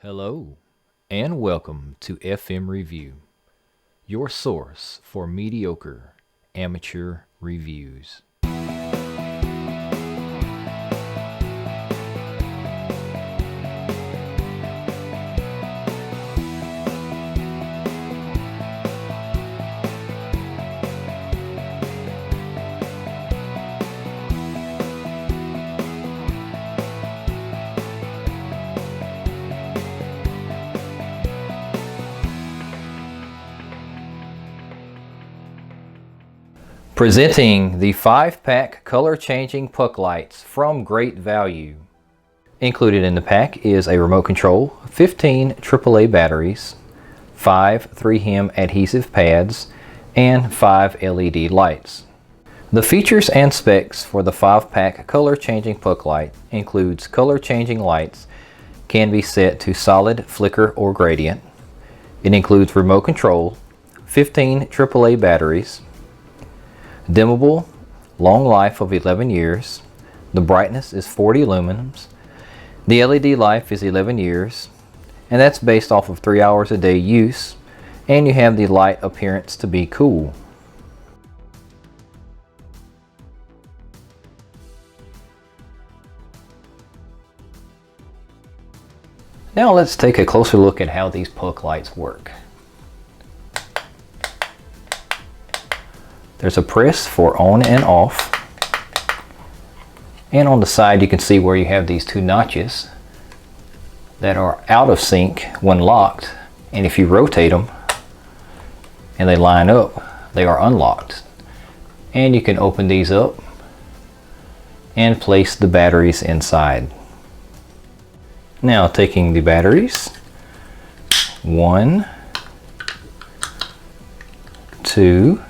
Hello, and welcome to FMRevu, your source for mediocre amateur reviews. Presenting the 5-pack color-changing puck lights from great value. Included in the pack is a remote control, 15 AAA batteries, 5 3M adhesive pads, and 5 LED lights. The features and specs for the 5-pack color-changing puck light includes color-changing lights can be set to solid, flicker, or gradient. It includes remote control, 15 AAA batteries, dimmable, long life of 11 years. The brightness is 40 lumens. The LED life is 11 years, and that's based off of 3 hours a day use, and you have the light appearance to be cool. Now let's take a closer look at how these puck lights work. There's a press for on and off, and on the side you can see where you have these 2 notches that are out of sync when locked, and if you rotate them and they line up, they are unlocked. And you can open these up and place the batteries inside. Now taking the batteries, 1, 2,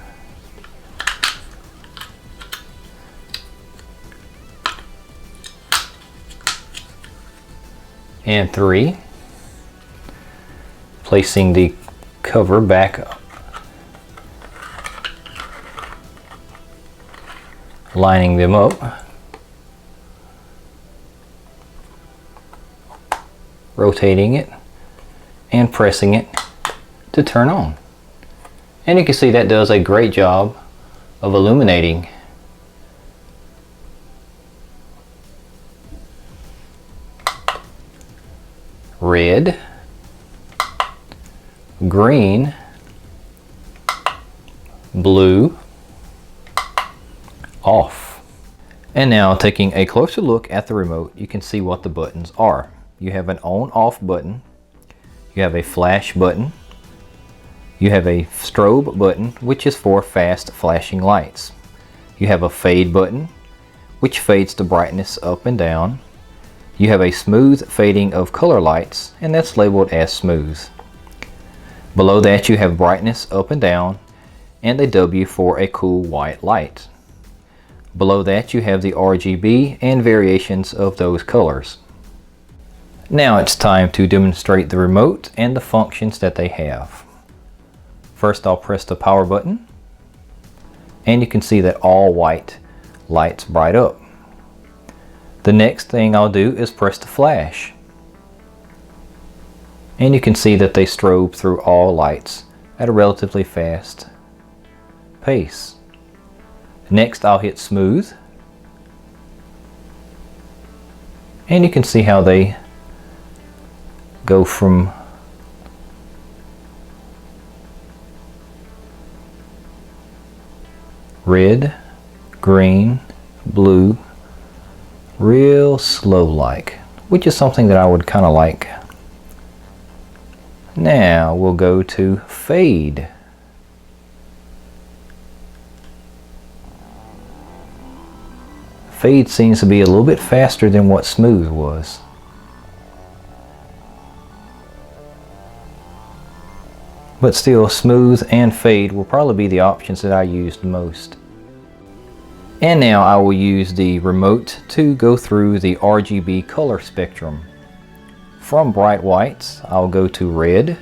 and 3, placing the cover back up, lining them up, rotating it, and pressing it to turn on. And you can see that does a great job of illuminating red, green, blue, off. And now taking a closer look at the remote, you can see what the buttons are. You have an on-off button, you have a flash button, you have a strobe button, which is for fast flashing lights. You have a fade button, which fades the brightness up and down. You have a smooth fading of color lights, and that's labeled as smooth. Below that you have brightness up and down, and a W for a cool white light. Below that you have the RGB and variations of those colors. Now it's time to demonstrate the remote and the functions that they have. First I'll press the power button, and you can see that all white lights bright up. The next thing I'll do is press the flash, and you can see that they strobe through all lights at a relatively fast pace. Next I'll hit smooth, and you can see how they go from red, green, blue, real slow like, which is something that I would kind of like. Now we'll go to fade. Fade seems to be a little bit faster than what smooth was. But still, smooth and fade will probably be the options that I used most. And now I will use the remote to go through the RGB color spectrum. From bright whites, I'll go to red,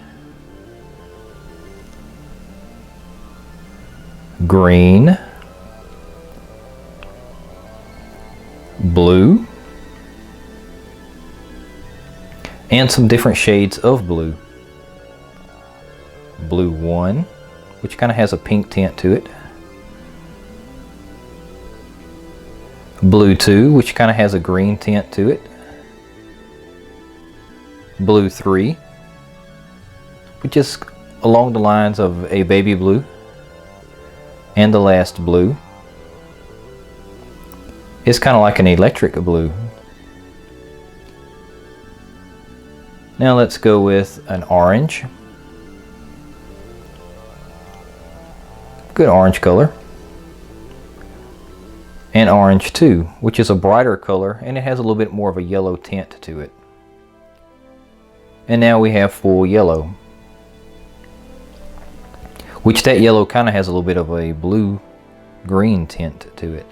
green, blue, and some different shades of blue. Blue 1, which kind of has a pink tint to it. Blue 2, which kind of has a green tint to it. Blue 3, which is along the lines of a baby blue. And the last blue is kind of like an electric blue. Now let's go with an orange. Good orange color. And orange 2, which is a brighter color and it has a little bit more of a yellow tint to it. And now we have full yellow, which that yellow kind of has a little bit of a blue-green tint to it.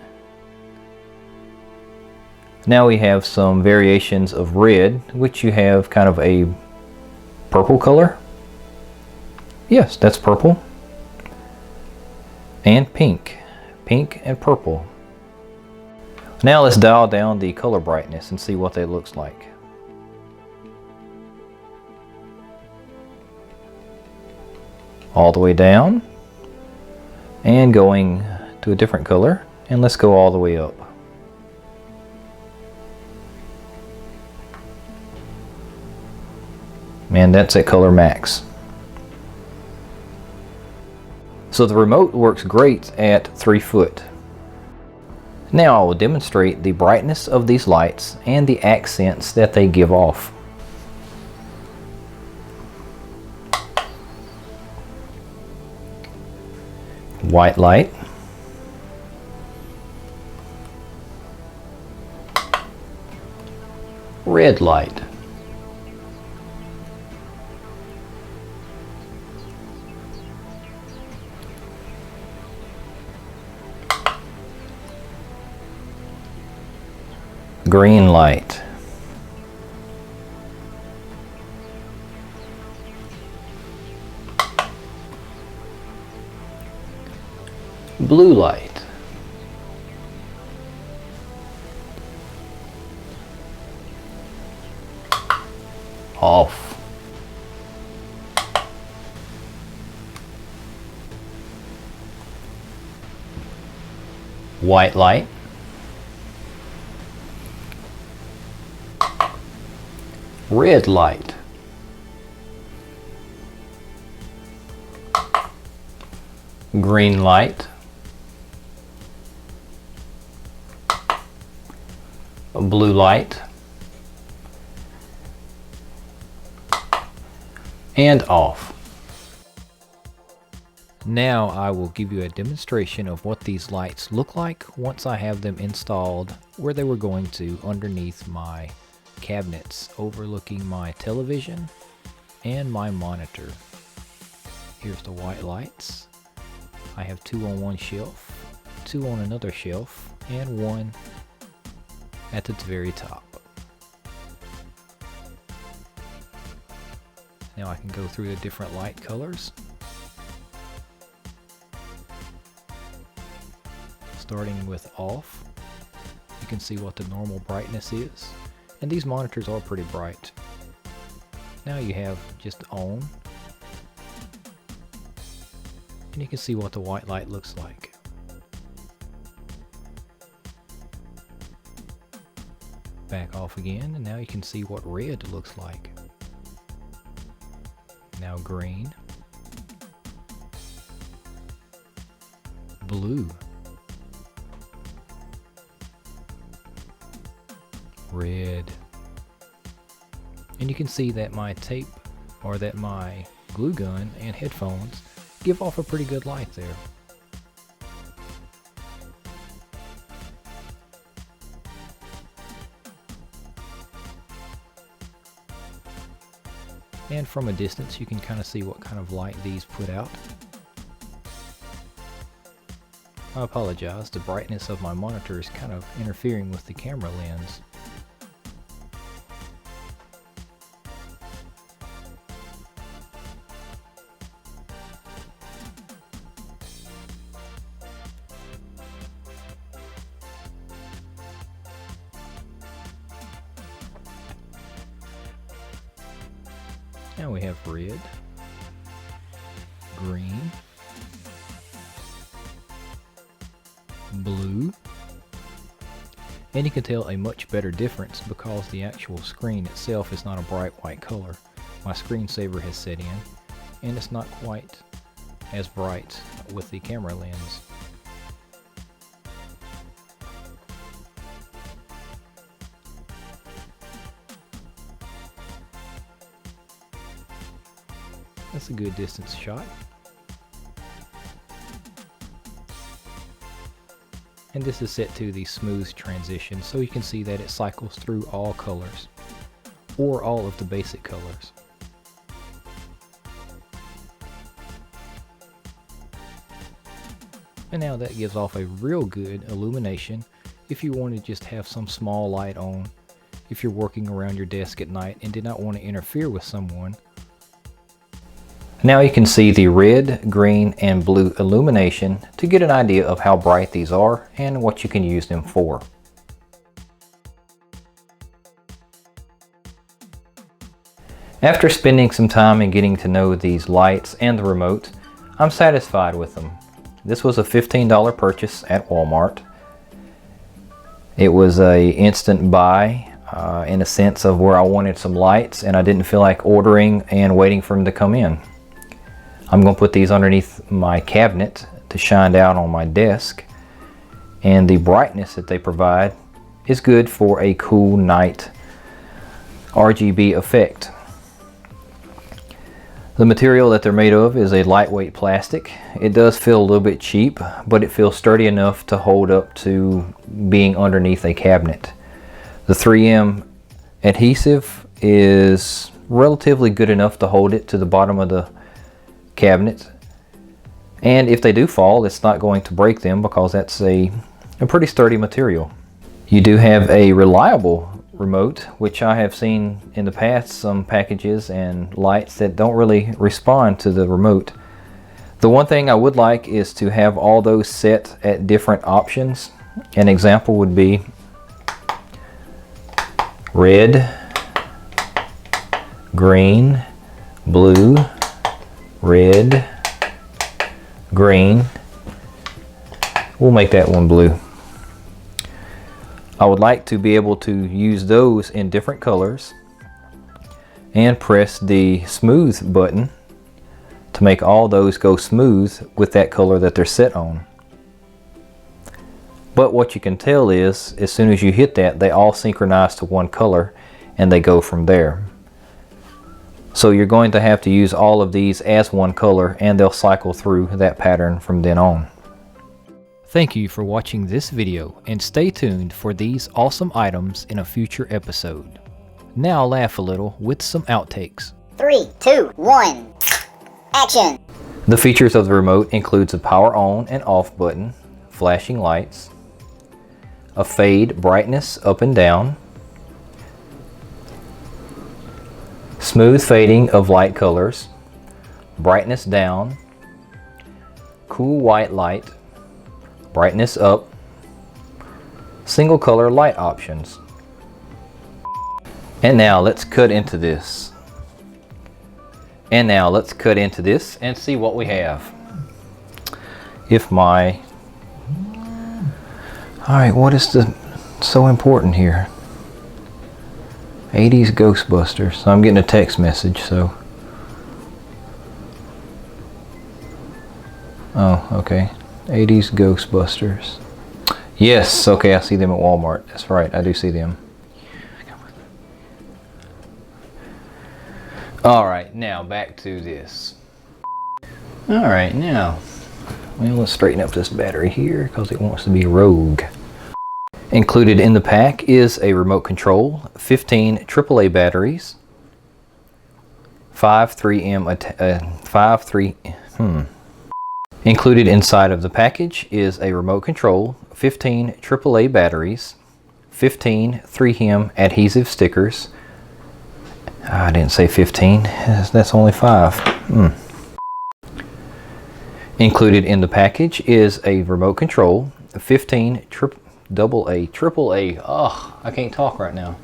Now we have some variations of red, which you have kind of a purple color. Yes, that's purple. And pink. Pink and purple. Now let's dial down the color brightness and see what that looks like. All the way down. And going to a different color. And let's go all the way up. And that's at color max. So the remote works great at 3 foot. Now I will demonstrate the brightness of these lights and the accents that they give off. White light. Red light. Green light. Blue light. Off. White light. Red light. Green light. Blue light. And off. Now I will give you a demonstration of what these lights look like once I have them installed where they were going to underneath my cabinets overlooking my television and my monitor. Here's the white lights. I have 2 on one shelf, 2 on another shelf, and 1 at the very top. Now I can go through the different light colors. Starting with off, you can see what the normal brightness is. And these monitors are pretty bright. Now you have just on. And you can see what the white light looks like. Back off again, and now you can see what red looks like. Now green. Blue. Red. And you can see that my tape, or that my glue gun and headphones give off a pretty good light there. And from a distance you can kind of see what kind of light these put out. I apologize, the brightness of my monitor is kind of interfering with the camera lens. Now we have red, green, blue, and you can tell a much better difference because the actual screen itself is not a bright white color. My screensaver has set in, and it's not quite as bright with the camera lens. That's a good distance shot. And this is set to the smooth transition, so you can see that it cycles through all colors, or all of the basic colors. And now that gives off a real good illumination if you want to just have some small light on, if you're working around your desk at night and did not want to interfere with someone. Now you can see the red, green, and blue illumination to get an idea of how bright these are and what you can use them for. After spending some time and getting to know these lights and the remote, I'm satisfied with them. This was a $15 purchase at Walmart. It was an instant buy in a sense of where I wanted some lights and I didn't feel like ordering and waiting for them to come in. I'm going to put these underneath my cabinet to shine down on my desk, and the brightness that they provide is good for a cool night RGB effect. The material that they're made of is a lightweight plastic. It does feel a little bit cheap, but it feels sturdy enough to hold up to being underneath a cabinet. The 3M adhesive is relatively good enough to hold it to the bottom of the cabinet, and if they do fall, it's not going to break them because that's a pretty sturdy material. You do have a reliable remote, which I have seen in the past some packages and lights that don't really respond to the remote. The one thing I would like is to have all those set at different options. An example would be red, green, blue, red, green. We'll make that one blue. I would like to be able to use those in different colors and press the smooth button to make all those go smooth with that color that they're set on. But what you can tell is as soon as you hit that, they all synchronize to one color and they go from there. So you're going to have to use all of these as one color and they'll cycle through that pattern from then on. Thank you for watching this video and stay tuned for these awesome items in a future episode. Now laugh a little with some outtakes. 3, 2, 1, action! The features of the remote includes a power on and off button, flashing lights, a fade brightness up and down, smooth fading of light colors, brightness down, cool white light, brightness up, single color light options. And now let's cut into this. And see what we have. Alright, what is so important here? 80s Ghostbusters. So I'm getting a text message, so. Oh, okay. 80s Ghostbusters. Yes, okay, I see them at Walmart. That's right, I do see them. Alright, now back to this. Alright, now, well, let's straighten up this battery here because it wants to be rogue. Included in the pack is a remote control, 15 AAA batteries, 5 Included inside of the package is a remote control, 15 AAA batteries, 15 3M adhesive stickers. I didn't say 15, that's only 5. Included in the package is a remote control, 15 AAA. Oh, I can't talk right now.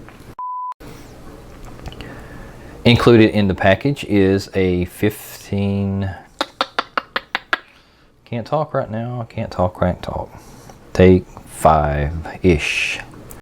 Included in the package is a 15... Can't talk right now. Can't talk. Take 5-ish.